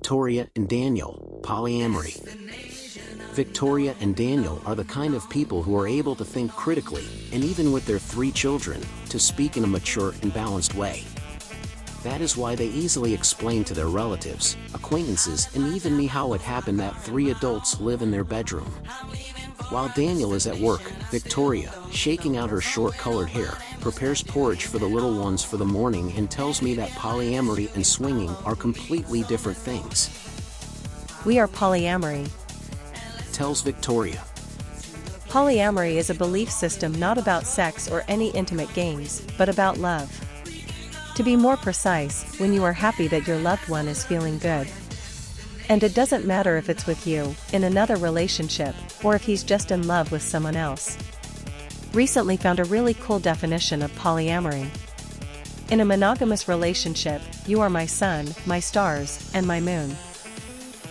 Victoria and Daniel, polyamory. Victoria and Daniel are the kind of people who are able to think critically, and even with their 3 children, to speak in a mature and balanced way. That is why they easily explain to their relatives, acquaintances, and even me how it happened that 3 adults live in their bedroom. While Daniel is at work, Victoria, shaking out her short-colored hair, prepares porridge for the little ones for the morning and tells me that polyamory and swinging are completely different things. We are polyamory, tells Victoria. Polyamory is a belief system not about sex or any intimate games, but about love. To be more precise, when you are happy that your loved one is feeling good. And it doesn't matter if it's with you, in another relationship, or if he's just in love with someone else. Recently found a really cool definition of polyamory. In a monogamous relationship, you are my sun, my stars, and my moon.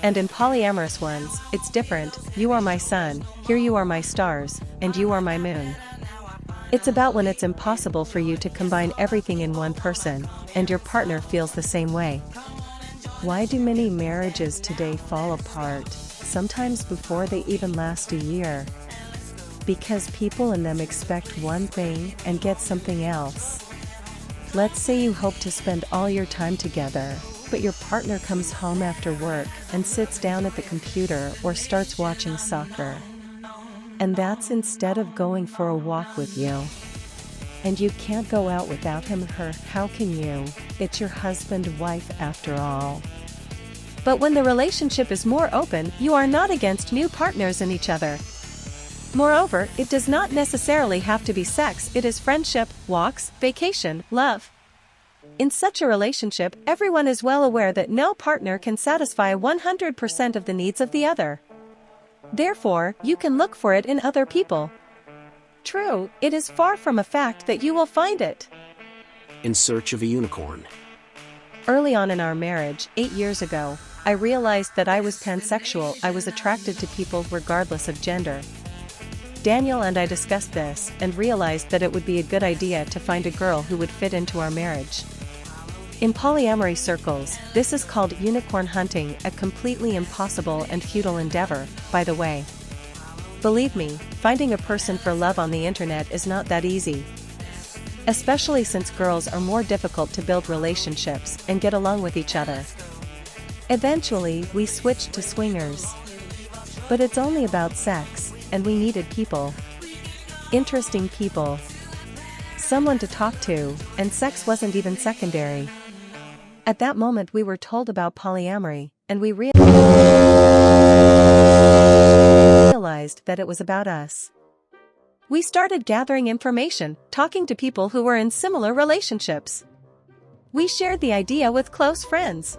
And in polyamorous ones, it's different, you are my sun, here you are my stars, and you are my moon. It's about when it's impossible for you to combine everything in one person, and your partner feels the same way. Why do many marriages today fall apart, sometimes before they even last a year? Because people in them expect one thing and get something else. Let's say you hope to spend all your time together, but your partner comes home after work and sits down at the computer or starts watching soccer. And that's instead of going for a walk with you. And you can't go out without him or her, how can you? It's your husband, wife after all. But when the relationship is more open, you are not against new partners in each other. Moreover, it does not necessarily have to be sex, it is friendship, walks, vacation, love. In such a relationship, everyone is well aware that no partner can satisfy 100% of the needs of the other. Therefore, you can look for it in other people. True, it is far from a fact that you will find it. In search of a unicorn. Early on in our marriage, 8 years ago, I realized that I was pansexual. I was attracted to people regardless of gender. Daniel and I discussed this and realized that it would be a good idea to find a girl who would fit into our marriage. In polyamory circles, this is called unicorn hunting, a completely impossible and futile endeavor, by the way. Believe me, finding a person for love on the internet is not that easy. Especially since girls are more difficult to build relationships and get along with each other. Eventually, we switched to swingers. But it's only about sex, and we needed people. Interesting people. Someone to talk to, and sex wasn't even secondary. At that moment we were told about polyamory, and we realized that it was about us. We started gathering information, talking to people who were in similar relationships. We shared the idea with close friends.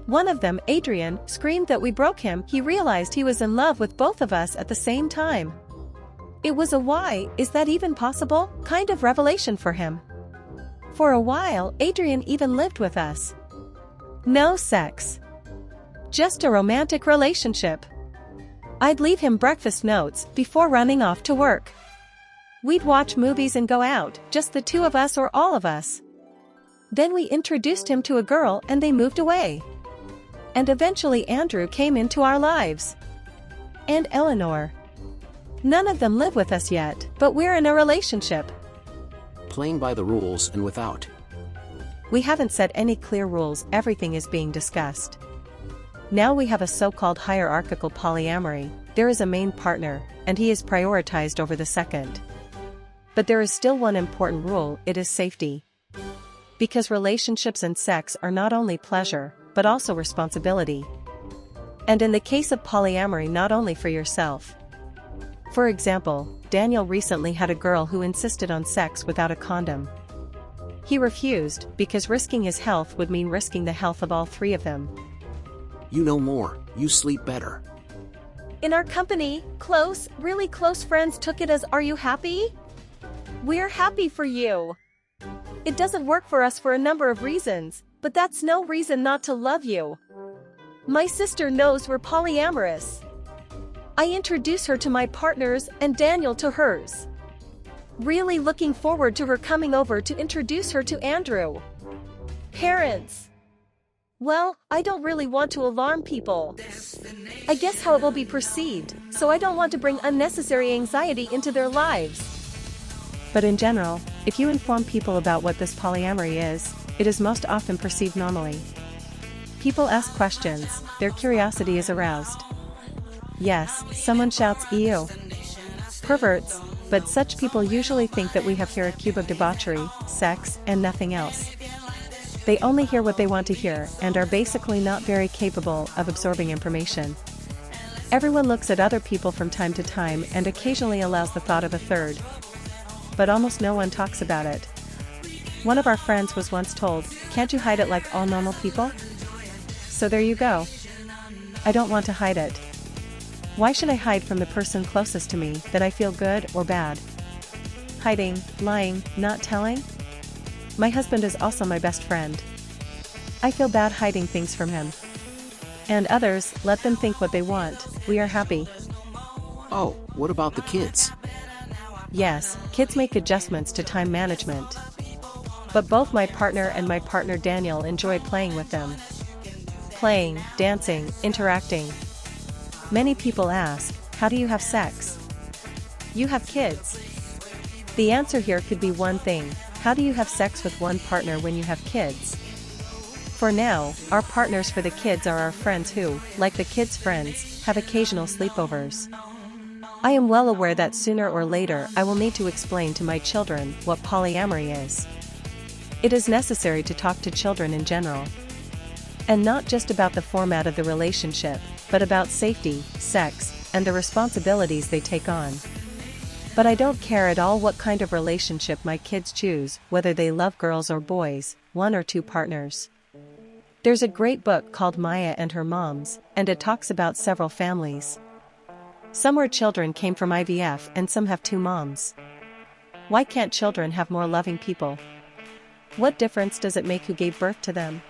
One of them, Adrian, screamed that we broke him. He realized he was in love with both of us at the same time. It was a "why, is that even possible?" kind of revelation for him. For a while, Adrian even lived with us. No sex. Just a romantic relationship. I'd leave him breakfast notes before running off to work. We'd watch movies and go out, just the 2 of us or all of us. Then we introduced him to a girl and they moved away. And eventually Andrew came into our lives. And Eleanor. None of them live with us yet, but we're in a relationship. Playing by the rules and without. We haven't set any clear rules, everything is being discussed. Now we have a so-called hierarchical polyamory. There is a main partner, and he is prioritized over the second. But there is still one important rule, it is safety. Because relationships and sex are not only pleasure, but also responsibility. And in the case of polyamory, not only for yourself. For example, Daniel recently had a girl who insisted on sex without a condom. He refused, because risking his health would mean risking the health of all 3 of them. You know more, you sleep better. In our company, close, really close friends took it as, "Are you happy? We're happy for you." It doesn't work for us for a number of reasons, but that's no reason not to love you. My sister knows we're polyamorous. I introduce her to my partners and Daniel to hers. Really looking forward to her coming over to introduce her to Andrew. Parents. Well, I don't really want to alarm people. I guess how it will be perceived, so I don't want to bring unnecessary anxiety into their lives. But in general, if you inform people about what this polyamory is, it is most often perceived normally. People ask questions, their curiosity is aroused. Yes, someone shouts, "Ew. Perverts," but such people usually think that we have here a cube of debauchery, sex, and nothing else. They only hear what they want to hear and are basically not very capable of absorbing information. Everyone looks at other people from time to time and occasionally allows the thought of a third. But almost no one talks about it. One of our friends was once told, "Can't you hide it like all normal people?" So there you go. I don't want to hide it. Why should I hide from the person closest to me that I feel good or bad? Hiding, lying, not telling? My husband is also my best friend. I feel bad hiding things from him. And others, let them think what they want, we are happy. Oh, what about the kids? Yes, kids make adjustments to time management. But both my partner and my partner Daniel enjoy playing with them. Playing, dancing, interacting. Many people ask, how do you have sex? You have kids. The answer here could be one thing, how do you have sex with one partner when you have kids? For now, our partners for the kids are our friends who, like the kids' friends, have occasional sleepovers. I am well aware that sooner or later I will need to explain to my children what polyamory is. It is necessary to talk to children in general. And not just about the format of the relationship, but about safety, sex, and the responsibilities they take on. But I don't care at all what kind of relationship my kids choose, whether they love girls or boys, one or two partners. There's a great book called Maya and Her Moms, and it talks about several families. Some where children came from IVF and some have two moms. Why can't children have more loving people? What difference does it make who gave birth to them?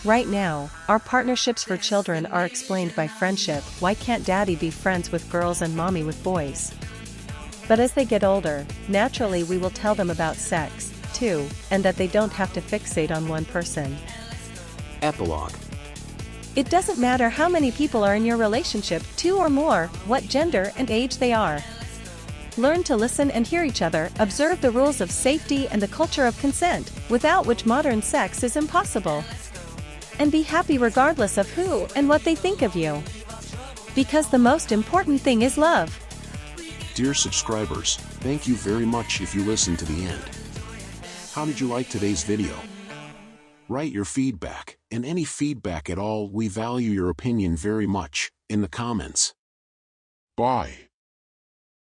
Right now, our partnerships for children are explained by friendship. Why can't daddy be friends with girls and mommy with boys? But as they get older, naturally we will tell them about sex, too, and that they don't have to fixate on one person. Epilogue. It doesn't matter how many people are in your relationship, two or more, what gender and age they are. Learn to listen and hear each other, observe the rules of safety and the culture of consent, without which modern sex is impossible. And be happy regardless of who and what they think of you. Because the most important thing is love. Dear subscribers, thank you very much if you listened to the end. How did you like today's video? Write your feedback, and any feedback at all, we value your opinion very much, in the comments. Bye.